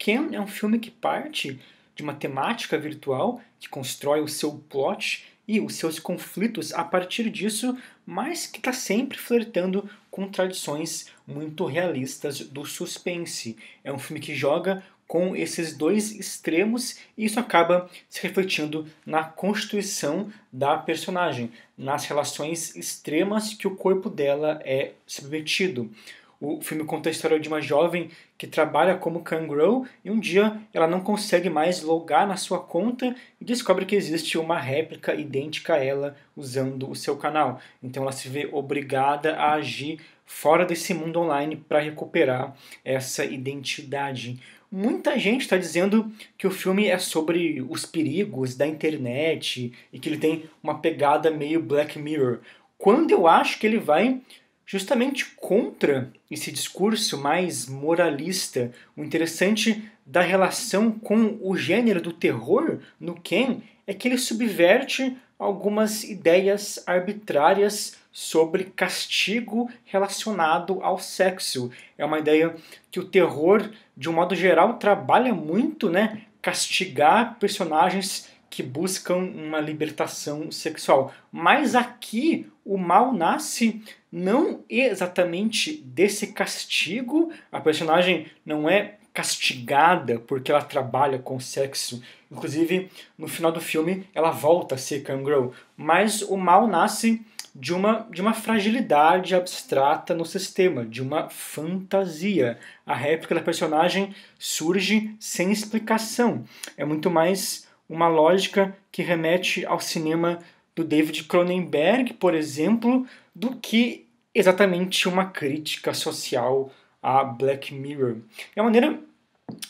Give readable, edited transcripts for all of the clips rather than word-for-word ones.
Ken é um filme que parte de uma temática virtual, que constrói o seu plot e os seus conflitos a partir disso, mas que está sempre flertando com tradições muito realistas do suspense. É um filme que joga com esses dois extremos e isso acaba se refletindo na constituição da personagem, nas relações extremas que o corpo dela é submetido. O filme conta a história de uma jovem que trabalha como kangaroo e um dia ela não consegue mais logar na sua conta e descobre que existe uma réplica idêntica a ela usando o seu canal. Então ela se vê obrigada a agir fora desse mundo online para recuperar essa identidade. Muita gente está dizendo que o filme é sobre os perigos da internet e que ele tem uma pegada meio Black Mirror, quando eu acho que ele vai justamente contra esse discurso mais moralista. O interessante da relação com o gênero do terror no Ken é que ele subverte algumas ideias arbitrárias sobre castigo relacionado ao sexo. É uma ideia que o terror, de um modo geral, trabalha muito, né? Castigar personagens que buscam uma libertação sexual. Mas aqui o mal nasce não exatamente desse castigo. A personagem não é castigada porque ela trabalha com sexo. Inclusive, no final do filme, ela volta a ser kangaroo. Mas o mal nasce de uma fragilidade abstrata no sistema, de uma fantasia. A réplica da personagem surge sem explicação. É muito mais uma lógica que remete ao cinema do David Cronenberg, por exemplo, do que exatamente uma crítica social a Black Mirror. E a maneira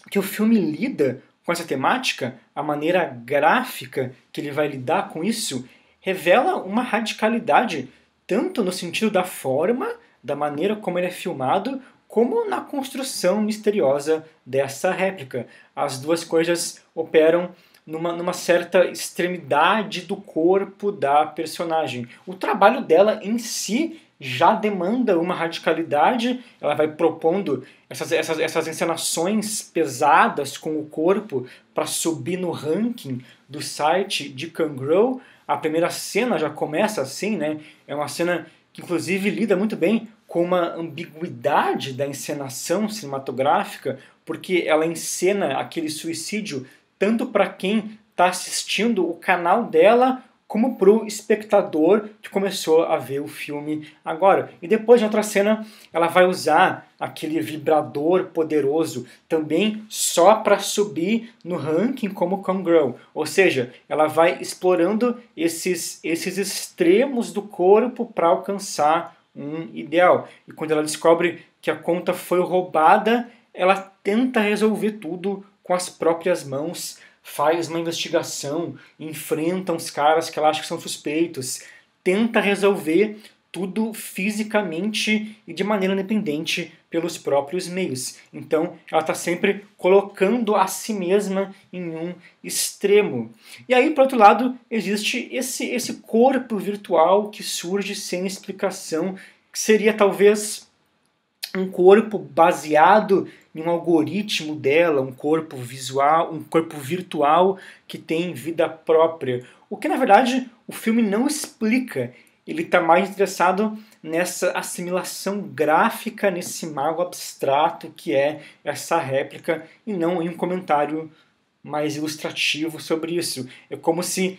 que o filme lida com essa temática, a maneira gráfica que ele vai lidar com isso, revela uma radicalidade, tanto no sentido da forma, da maneira como ele é filmado, como na construção misteriosa dessa réplica. As duas coisas operam numa certa extremidade do corpo da personagem. O trabalho dela em si já demanda uma radicalidade, ela vai propondo essas encenações pesadas com o corpo para subir no ranking do site de Kangaroo. A primeira cena já começa assim, né? É uma cena que inclusive lida muito bem com uma ambiguidade da encenação cinematográfica, porque ela encena aquele suicídio tanto para quem está assistindo o canal dela, como para o espectador que começou a ver o filme agora. E depois, de outra cena, ela vai usar aquele vibrador poderoso também só para subir no ranking como Kangaroo. Ou seja, ela vai explorando esses extremos do corpo para alcançar um ideal. E quando ela descobre que a conta foi roubada, ela tenta resolver tudo com as próprias mãos, faz uma investigação, enfrenta uns caras que ela acha que são suspeitos, tenta resolver tudo fisicamente e de maneira independente pelos próprios meios. Então, ela está sempre colocando a si mesma em um extremo. E aí, por outro lado, existe esse corpo virtual que surge sem explicação, que seria talvez um corpo baseado em um algoritmo dela, um corpo visual, um corpo virtual que tem vida própria. O que, na verdade, o filme não explica. Ele está mais interessado nessa assimilação gráfica, nesse mal abstrato que é essa réplica, e não em um comentário mais ilustrativo sobre isso. É como se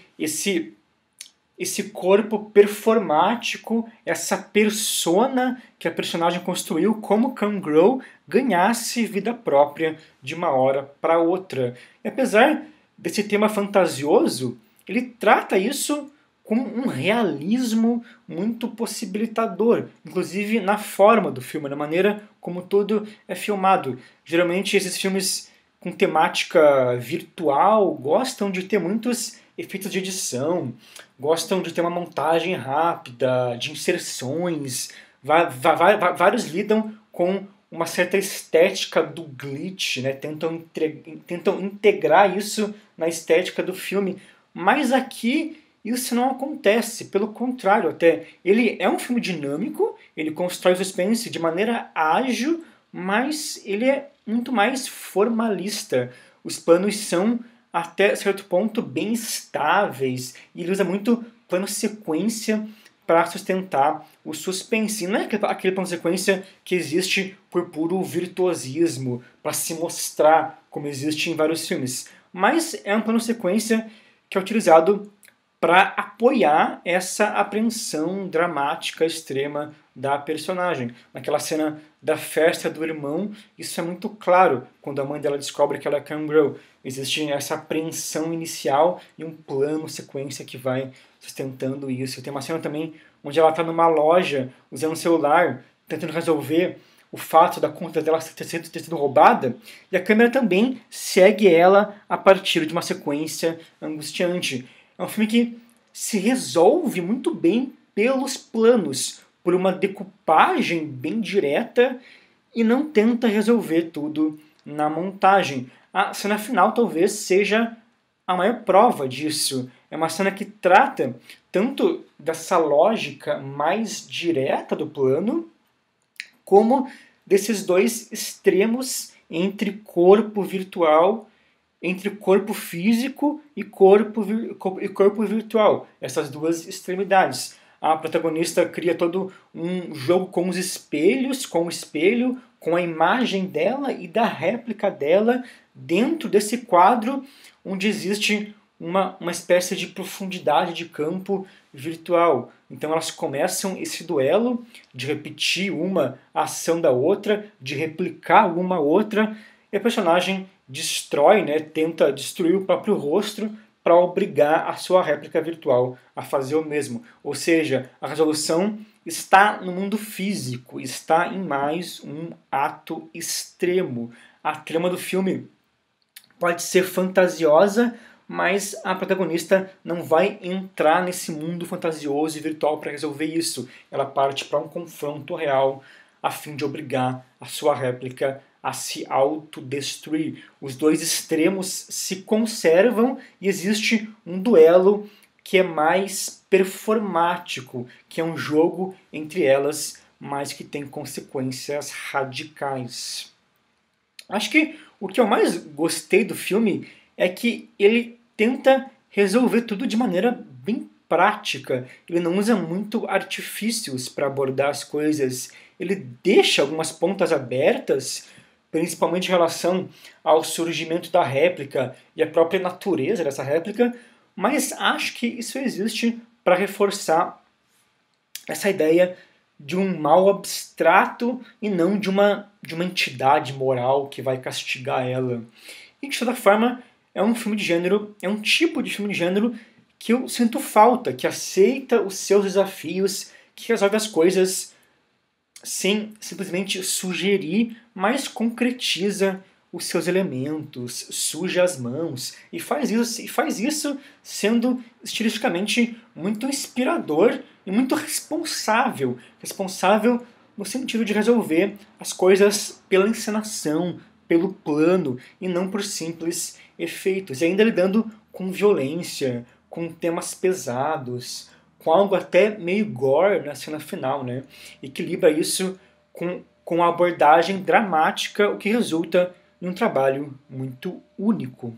esse corpo performático, essa persona que a personagem construiu como Kangaroo, ganhasse vida própria de uma hora para outra. E apesar desse tema fantasioso, ele trata isso com um realismo muito possibilitador, inclusive na forma do filme, na maneira como tudo é filmado. Geralmente esses filmes com temática virtual gostam de ter muitos efeitos de edição, gostam de ter uma montagem rápida, de inserções. Vários lidam com uma certa estética do glitch, né? Tentam integrar isso na estética do filme. Mas aqui isso não acontece, pelo contrário, até ele é um filme dinâmico, ele constrói o suspense de maneira ágil, mas ele é muito mais formalista. Os planos são, até certo ponto, bem estáveis, e ele usa muito plano sequência para sustentar o suspense. E não é aquele plano sequência que existe por puro virtuosismo, para se mostrar como existe em vários filmes. Mas é um plano sequência que é utilizado para apoiar essa apreensão dramática extrema da personagem. Naquela cena da festa do irmão, isso é muito claro, quando a mãe dela descobre que ela é Cam-Girl. Existe essa apreensão inicial e um plano sequência que vai sustentando isso. Tem uma cena também onde ela está numa loja, usando o celular, tentando resolver o fato da conta dela ter sido roubada, e a câmera também segue ela a partir de uma sequência angustiante. É um filme que se resolve muito bem pelos planos, por uma decupagem bem direta, e não tenta resolver tudo na montagem. A cena final talvez seja a maior prova disso. É uma cena que trata tanto dessa lógica mais direta do plano, como desses dois extremos entre corpo virtual, entre corpo físico e corpo virtual. Essas duas extremidades. A protagonista cria todo um jogo com os espelhos, com o espelho, com a imagem dela e da réplica dela dentro desse quadro onde existe uma espécie de profundidade de campo virtual. Então elas começam esse duelo de repetir uma ação da outra, de replicar uma outra, e a personagem destrói, tenta destruir o próprio rosto para obrigar a sua réplica virtual a fazer o mesmo. Ou seja, a resolução está no mundo físico, está em mais um ato extremo. A trama do filme pode ser fantasiosa, mas a protagonista não vai entrar nesse mundo fantasioso e virtual para resolver isso. Ela parte para um confronto real a fim de obrigar a sua réplica a se autodestruir. Os dois extremos se conservam e existe um duelo que é mais performático, que é um jogo entre elas, mas que tem consequências radicais. Acho que o que eu mais gostei do filme é que ele tenta resolver tudo de maneira bem prática. Ele não usa muito artifícios para abordar as coisas. Ele deixa algumas pontas abertas, principalmente em relação ao surgimento da réplica e a própria natureza dessa réplica, mas acho que isso existe para reforçar essa ideia de um mal abstrato e não de uma entidade moral que vai castigar ela. E de toda forma, é um filme de gênero, é um tipo de filme de gênero que eu sinto falta, que aceita os seus desafios, que resolve as coisas sem simplesmente sugerir, mas concretiza os seus elementos, suja as mãos e faz isso sendo estilisticamente muito inspirador e muito responsável no sentido de resolver as coisas pela encenação, pelo plano e não por simples efeitos, e ainda lidando com violência, com temas pesados, com algo até meio gore na cena final, Equilibra isso com a abordagem dramática, o que resulta em um trabalho muito único.